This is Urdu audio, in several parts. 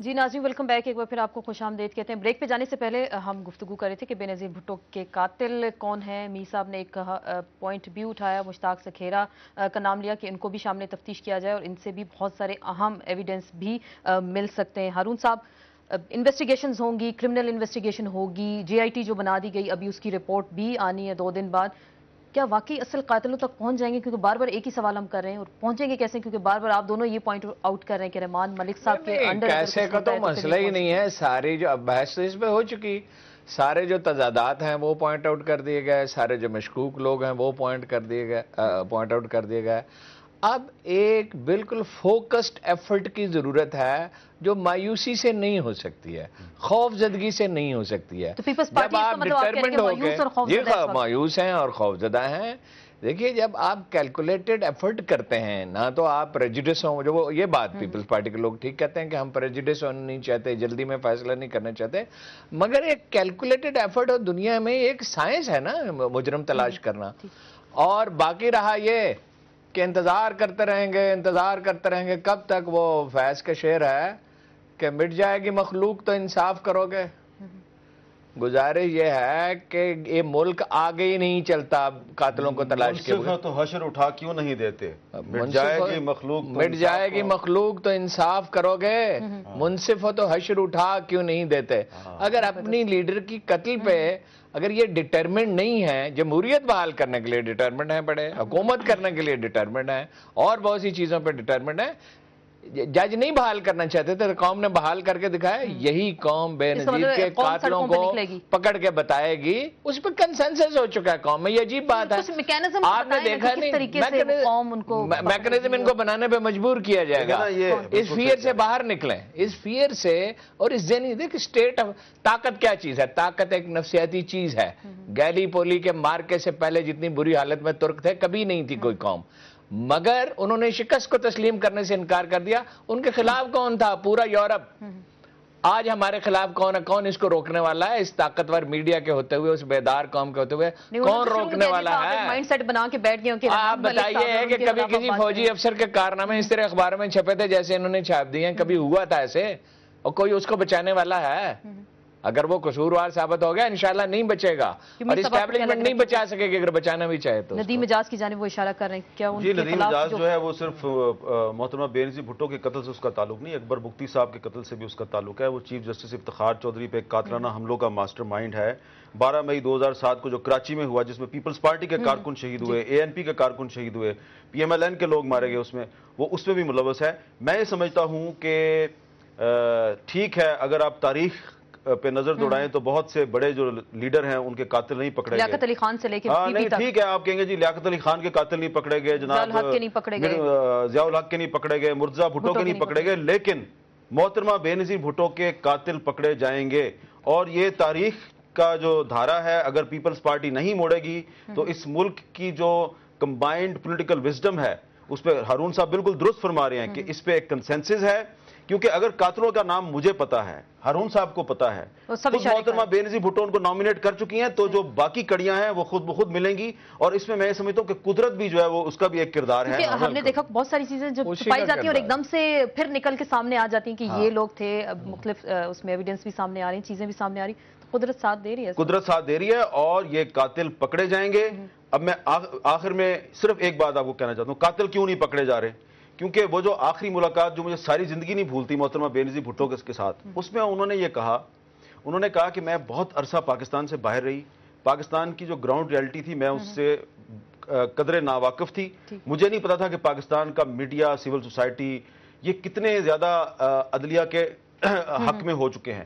جی ناظرین ویلکم بیک، ایک بار پھر آپ کو خوش آمدید کہتے ہیں۔ بریک پہ جانے سے پہلے ہم گفتگو کر رہے تھے کہ بے نظیر بھٹو کے قاتل کون ہیں۔ میر صاحب نے ایک پوائنٹ بھی اٹھایا، مشتاق سکھیرا کا نام لیا کہ ان کو بھی شامل تفتیش کیا جائے اور ان سے بھی بہت سارے اہم ایویڈنس بھی مل سکتے ہیں۔ ہارون صاحب، انویسٹیگیشنز ہوں گی، کرمنل انویسٹیگیشن ہوگی، جے آئی ٹی جو بنا دی گئی ابھی اس کی رپورٹ بھی آنی ہے 2 دن بعد، کیا واقعی اصل قاتلوں تک پہنچ جائیں گے؟ کیونکہ بار بار ایک ہی سوال ہم کر رہے ہیں، اور پہنچیں گے کیسے؟ کیونکہ بار بار آپ دونوں یہ پوائنٹ آؤٹ کر رہے ہیں کہ رحمان ملک صاحب کے انڈر کیسے کا تو مسئلہ ہی نہیں ہے۔ ساری جو اب بحث تو اس پہ ہو چکی، سارے جو تضادات ہیں وہ پوائنٹ آؤٹ کر دیے گئے، سارے جو مشکوک لوگ ہیں وہ پوائنٹ آؤٹ کر دیے گئے۔ اب ایک بالکل فوکسڈ ایفرٹ کی ضرورت ہے جو مایوسی سے نہیں ہو سکتی ہے، خوف زدگی سے نہیں ہو سکتی ہے۔ جب آپ ڈٹرمنڈ ہو کے مایوس ہیں اور خوف زدہ ہیں، دیکھیے جب آپ کیلکولیٹڈ ایفرٹ کرتے ہیں، نہ تو آپ پریجوڈس ہوں، جو یہ بات پیپلز پارٹی کے لوگ ٹھیک کہتے ہیں کہ ہم پریجوڈس ہونا نہیں چاہتے، جلدی میں فیصلہ نہیں کرنا چاہتے، مگر ایک کیلکولیٹڈ ایفرٹ اور دنیا میں ایک سائنس ہے نا مجرم تلاش کرنا۔ اور باقی رہا یہ کہ انتظار کرتے رہیں گے کب تک؟ وہ فیض کا شعر ہے کہ مٹ جائے گی مخلوق تو انصاف کرو گے۔ گزارش یہ ہے کہ یہ ملک آگے ہی نہیں چلتا قاتلوں کو تلاش کے منصف تو حشر اٹھا کیوں نہیں دیتے؟ مٹ جائے گی مخلوق تو انصاف کرو گے، منصف ہو تو حشر اٹھا کیوں نہیں دیتے۔ اگر اپنی لیڈر کی قتل پہ اگر یہ ڈٹرمنٹ نہیں ہے، جمہوریت بحال کرنے کے لیے ڈٹرمنٹ ہیں، بڑے حکومت کرنے کے لیے ڈٹرمنٹ ہیں، اور بہت سی چیزوں پہ ڈٹرمنٹ ہیں، جج نہیں بحال کرنا چاہتے تھے، قوم نے بحال کر کے دکھایا۔ یہی قوم بے نظیر کے قاتلوں کو پکڑ کے بتائے گی، اس پہ کنسنسس ہو چکا ہے قوم میں۔ یہ عجیب بات ہے، آپ نے دیکھا نہیں میکنزم ان کو بنانے پہ مجبور کیا جائے گا۔ اس فیئر سے باہر نکلیں، اس فیئر سے اور اس ذہنی دیکھ اسٹیٹ طاقت کیا چیز ہے؟ طاقت ایک نفسیاتی چیز ہے۔ گیلی پولی کے مارکے سے پہلے جتنی بری حالت میں ترک تھے کبھی نہیں تھی کوئی قوم، مگر انہوں نے شکست کو تسلیم کرنے سے انکار کر دیا۔ ان کے خلاف کون تھا؟ پورا یورپ۔ آج ہمارے خلاف کون ہے؟ کون اس کو روکنے والا ہے؟ اس طاقتور میڈیا کے ہوتے ہوئے، اس بیدار قوم کے ہوتے ہوئے کون روکنے والا ہے؟ مائنڈ سیٹ بنا کے بیٹھ گئے۔ آپ بتائیے کہ کبھی کسی فوجی افسر کے کارنامے اس طرح اخبار میں چھپے تھے جیسے انہوں نے چھاپ دیے ہیں؟ کبھی ہوا تھا ایسے؟ اور کوئی اس کو بچانے والا ہے؟ اگر وہ قصوروار ثابت ہو گیا انشاءاللہ نہیں بچے گا، اور اسٹیبلشمنٹ نہیں بچا سکے گی اگر بچانا بھی چاہے تو۔ ندیم اجاز کی جانب وہ اشارہ کر رہے ہیں، کیا ان جی کے ندیم اجاز جو ہے وہ صرف محترمہ بے نظیر بھٹو کے قتل سے اس کا تعلق نہیں، اکبر بگٹی صاحب کے قتل سے بھی اس کا تعلق ہے۔ وہ چیف جسٹس افتخار چودھری پہ قاتلانہ حملوں کا ماسٹر مائنڈ ہے۔ 12 مئی 2007 کو جو کراچی میں ہوا، جس میں پیپلز پارٹی کے کارکن شہید ہوئے، اے این پی کے کارکن شہید ہوئے، پی ایم ایل این کے لوگ مارے گئے، وہ اس میں بھی ملوث ہے۔ میں یہ سمجھتا ہوں کہ ٹھیک ہے اگر آپ تاریخ پہ نظر دوڑائیں تو بہت سے بڑے جو لیڈر ہیں ان کے قاتل نہیں پکڑے گئے۔ لیاقت علی خان سے لے کے نہیں ٹھیک ہے، آپ کہیں گے جی لیاقت علی خان کے قاتل نہیں پکڑے گئے، جناب ضیاء الحق کے نہیں پکڑے گئے، مرتضیٰ بھٹو کے نہیں پکڑے گئے، لیکن محترمہ بے نظیر بھٹو کے قاتل پکڑے جائیں گے۔ اور یہ تاریخ کا جو دھارا ہے اگر پیپلز پارٹی نہیں موڑے گی تو اس ملک کی جو کمبائنڈ پولیٹیکل وزڈم ہے اس پہ ہارون صاحب بالکل درست فرما رہے ہیں کہ اس پہ ایک کنسنسس ہے۔ کیونکہ اگر قاتلوں کا نام مجھے پتا ہے، ہارون صاحب کو پتا ہے، خود محترمہ بے نظیر بھٹو ان کو نامینیٹ کر چکی ہیں، تو جو باقی کڑیاں ہیں وہ خود بخود ملیں گی۔ اور اس میں میں یہ سمجھتا ہوں کہ قدرت بھی جو ہے وہ اس کا بھی ایک کردار ہے۔ ہم نے دیکھا بہت ساری چیزیں جو چھپائی جاتی ہیں اور ایک دم سے پھر نکل کے سامنے آ جاتی ہیں کہ یہ لوگ تھے، مختلف اس میں ایویڈنس بھی سامنے آ رہی ہیں، چیزیں بھی سامنے آ رہی ہیں، تو قدرت ساتھ دے رہی ہے، قدرت ساتھ دے رہی ہے اور یہ قاتل پکڑے جائیں گے۔ اب میں آخر میں صرف ایک بات آپ کو کہنا چاہتا ہوں، قاتل کیوں نہیں پکڑے جا رہے؟ کیونکہ وہ جو آخری ملاقات جو مجھے ساری زندگی نہیں بھولتی محترمہ بے نظیر بھٹو کے ساتھ، اس میں انہوں نے کہا کہ میں بہت عرصہ پاکستان سے باہر رہی، پاکستان کی جو گراؤنڈ ریالٹی تھی میں اس سے قدرے ناواقف تھی، مجھے نہیں پتا تھا کہ پاکستان کا میڈیا، سول سوسائٹی یہ کتنے زیادہ عدلیہ کے حق میں ہو چکے ہیں۔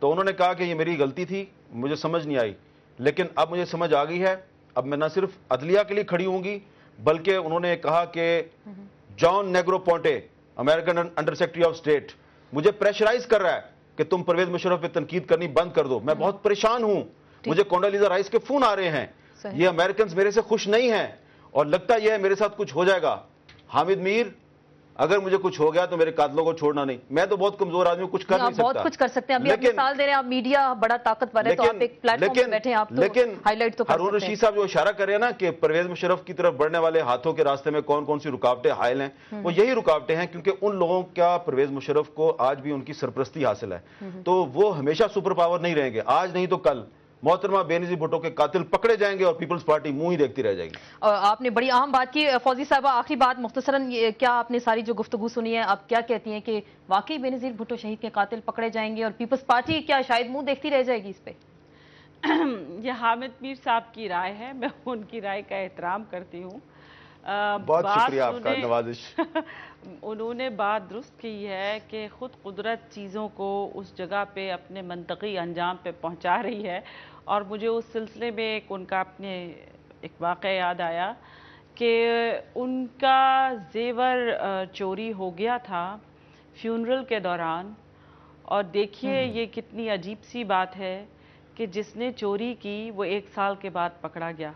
تو انہوں نے کہا کہ یہ میری غلطی تھی، مجھے سمجھ نہیں آئی، لیکن اب مجھے سمجھ آ گئی ہے، اب میں نہ صرف عدلیہ کے لیے کھڑی ہوں گی بلکہ انہوں نے کہا کہ John Negroponte American under secretary of state مجھے پریشرائز کر رہا ہے کہ تم پرویز مشرف پہ تنقید کرنی بند کر دو، میں بہت پریشان ہوں، مجھے کونڈولیزا رائس کے فون آ رہے ہیں، یہ امریکنز میرے سے خوش نہیں ہیں اور لگتا یہ ہے میرے ساتھ کچھ ہو جائے گا۔ حامد میر اگر مجھے کچھ ہو گیا تو میرے قاتلوں کو چھوڑنا نہیں. میں تو بہت کمزور آدمی ہوں, کچھ کر نہیں آپ سکتا. بہت کچھ کر سکتے ہیں. ابھی آپ مثال دے رہے ہیں, آپ میڈیا بڑا طاقتور ہے, تو آپ ایک پلیٹ فارم پہ بیٹھے ہیں, آپ تو ہائی لائٹ تو کر ہارون سکتے ہیں. رشید صاحب جو اشارہ کر رہے ہیں نا کہ پرویز مشرف کی طرف بڑھنے والے ہاتھوں کے راستے میں کون کون سی رکاوٹیں حائل ہیں, وہ یہی رکاوٹیں ہیں کیونکہ ان لوگوں کا پرویز مشرف کو آج بھی ان کی سرپرستی حاصل ہے. تو وہ ہمیشہ سپر پاور نہیں رہیں گے, آج نہیں تو کل محترمہ بے نظیر بھٹو کے قاتل پکڑے جائیں گے اور پیپلز پارٹی منہ ہی دیکھتی رہ جائے گی. آپ نے بڑی اہم بات کی. فوزی صاحبہ, آخری بات مختصراً, کیا آپ نے ساری جو گفتگو سنی ہے, آپ کیا کہتی ہیں کہ واقعی بے نظیر بھٹو شہید کے قاتل پکڑے جائیں گے اور پیپلز پارٹی کیا شاید منہ دیکھتی رہ جائے گی اس پہ؟ یہ حامد میر صاحب کی رائے ہے, میں ان کی رائے کا احترام کرتی ہوں. بہت شکریہ آپ کا, نوازش. انہوں نے بات درست کی ہے کہ خود قدرت چیزوں کو اس جگہ پہ اپنے منطقی انجام پہ پہنچا رہی ہے. اور مجھے اس سلسلے میں ان کا اپنے ایک واقعہ یاد آیا کہ ان کا زیور چوری ہو گیا تھا فیونرل کے دوران. اور دیکھیے یہ کتنی عجیب سی بات ہے کہ جس نے چوری کی وہ 1 سال کے بعد پکڑا گیا.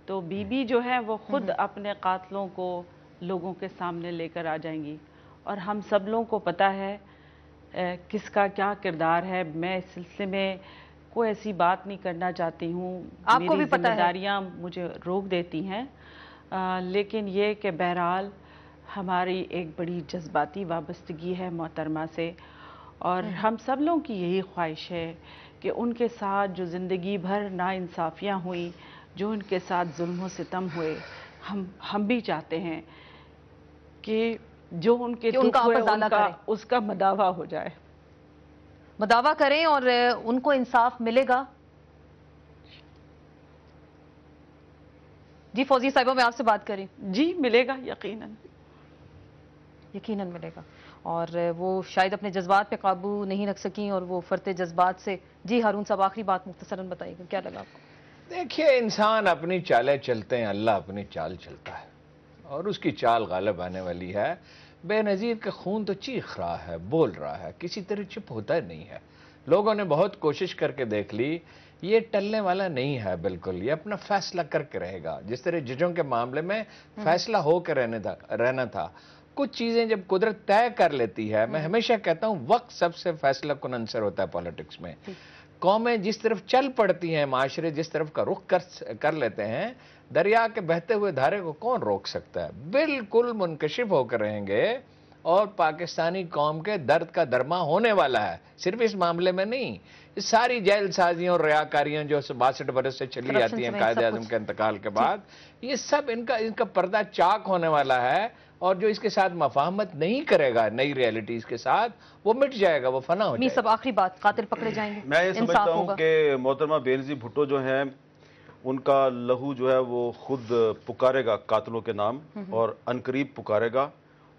تو بی بی جو ہے وہ خود اپنے قاتلوں کو لوگوں کے سامنے لے کر آ جائیں گی, اور ہم سب لوگوں کو پتہ ہے کس کا کیا کردار ہے. میں اس سلسلے میں کوئی ایسی بات نہیں کرنا چاہتی ہوں, آپ کو بھی پتہ ہے, ذمہ داریاں مجھے روک دیتی ہیں. لیکن یہ کہ بہرحال ہماری ایک بڑی جذباتی وابستگی ہے محترمہ سے, اور ہم سب لوگوں کی یہی خواہش ہے کہ ان کے ساتھ جو زندگی بھر ناانصافیاں ہوئیں, جو ان کے ساتھ ظلم و ستم ہوئے, ہم بھی چاہتے ہیں کہ جو ان کے دکھ ہوئے اس کا مداوع ہو جائے, مداوع کریں اور ان کو انصاف ملے گا. جی فوزی صاحبہ, میں آپ سے بات کریں. جی ملے گا, یقیناً یقیناً ملے گا. اور وہ شاید اپنے جذبات پہ قابو نہیں رکھ سکیں اور وہ فرط جذبات سے. جی ہارون صاحب, آخری بات مختصراً بتائیے گا, کیا لگا آپ کو؟ دیکھیے, انسان اپنی چالیں چلتے ہیں, اللہ اپنی چال چلتا ہے اور اس کی چال غالب آنے والی ہے. بے نظیر کا خون تو چیخ رہا ہے, بول رہا ہے, کسی طرح چپ ہوتا نہیں ہے. لوگوں نے بہت کوشش کر کے دیکھ لی, یہ ٹلنے والا نہیں ہے بالکل, یہ اپنا فیصلہ کر کے رہے گا. جس طرح ججوں کے معاملے میں فیصلہ ہو کے رہنا تھا, کچھ چیزیں جب قدرت طے کر لیتی ہے, میں ہمیشہ کہتا ہوں وقت سب سے فیصلہ کن عنصر ہوتا ہے پالیٹکس میں. قومیں جس طرف چل پڑتی ہیں, معاشرے جس طرف کا رخ کر لیتے ہیں, دریا کے بہتے ہوئے دھارے کو کون روک سکتا ہے؟ بالکل منکشف ہو کر رہیں گے اور پاکستانی قوم کے درد کا درما ہونے والا ہے. صرف اس معاملے میں نہیں, ساری جیل سازیاں اور ریاکاریاں جو 62 برس سے چلی آتی ہیں قائد اعظم کے انتقال کے بعد, یہ سب ان کا پردہ چاک ہونے والا ہے. اور جو اس کے ساتھ مفاہمت نہیں کرے گا نئی ریالٹیز کے ساتھ, وہ مٹ جائے گا, وہ فنا ہو جائے گا. سب آخری بات, قاتل پکڑے جائیں گے, میں یہ سمجھتا ہوں کہ محترمہ بے نظیر بھٹو جو ہیں, ان کا لہو جو ہے وہ خود پکارے گا قاتلوں کے نام, اور عنقریب پکارے گا.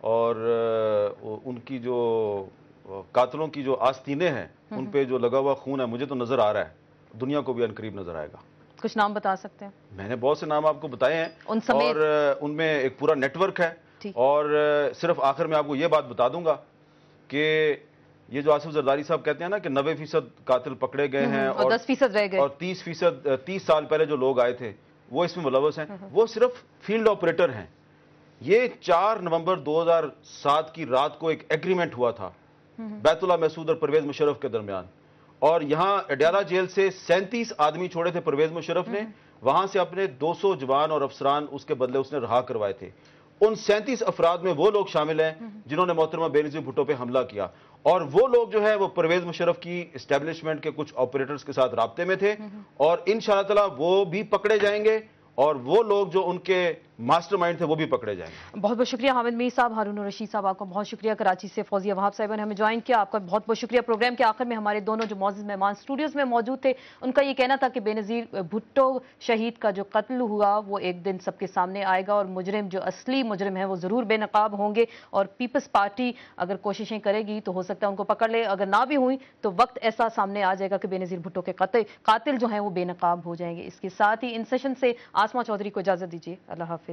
اور ان کی جو قاتلوں کی جو آستینیں ہیں ان پہ جو لگا ہوا خون ہے, مجھے تو نظر آ رہا ہے, دنیا کو بھی عنقریب نظر آئے گا. کچھ نام بتا سکتے ہیں؟ میں نے بہت سے نام آپ کو بتائے ہیں, اور ان میں ایک پورا نیٹ ورک ہے. اور صرف آخر میں آپ کو یہ بات بتا دوں گا کہ یہ جو آصف زرداری صاحب کہتے ہیں نا کہ 90% قاتل پکڑے گئے ہیں اور 10% رہ گئے, اور 30 سال پہلے جو لوگ آئے تھے وہ اس میں ملوث ہیں, وہ صرف فیلڈ آپریٹر ہیں. یہ 4 نومبر 2007 کی رات کو ایک ایگریمنٹ ہوا تھا بیت اللہ محسود اور پرویز مشرف کے درمیان, اور یہاں اڈیالہ جیل سے 37 آدمی چھوڑے تھے پرویز مشرف نے, وہاں سے اپنے 200 جوان اور افسران اس کے بدلے اس نے رہا کروائے تھے. ان 37 افراد میں وہ لوگ شامل ہیں جنہوں نے محترمہ بے نظیر بھٹو پہ حملہ کیا, اور وہ لوگ جو ہے وہ پرویز مشرف کی اسٹیبلشمنٹ کے کچھ آپریٹرز کے ساتھ رابطے میں تھے, اور انشاءاللہ تعالی وہ بھی پکڑے جائیں گے, اور وہ لوگ جو ان کے ماسٹر مائنڈ تھے وہ بھی پکڑے جائیں گے. بہت بہت شکریہ حامد میر صاحب, ہارون رشید صاحب, آپ کا بہت شکریہ. کراچی سے فوزیہ وہاب صاحبہ نے ہمیں جوائن کیا, آپ کا بہت بہت شکریہ. پروگرام کے آخر میں ہمارے دونوں جو معزز مہمان اسٹوڈیوز میں موجود تھے, ان کا یہ کہنا تھا کہ بے نظیر بھٹو شہید کا جو قتل ہوا وہ ایک دن سب کے سامنے آئے گا, اور مجرم جو اصلی مجرم ہے وہ ضرور بے نقاب ہوں گے, اور پیپلز پارٹی اگر کوششیں کرے گی تو ہو سکتا ہے ان کو پکڑ لے, اگر نہ بھی ہوئی تو وقت ایسا سامنے آ جائے گا کہ بے نظیر بھٹو کے قاتل جو ہیں وہ بے نقاب ہو جائیں گے. اس کے ساتھ ہی ان سیشن سے آسما چودھری کو اجازت دیجیے. اللہ حافظ.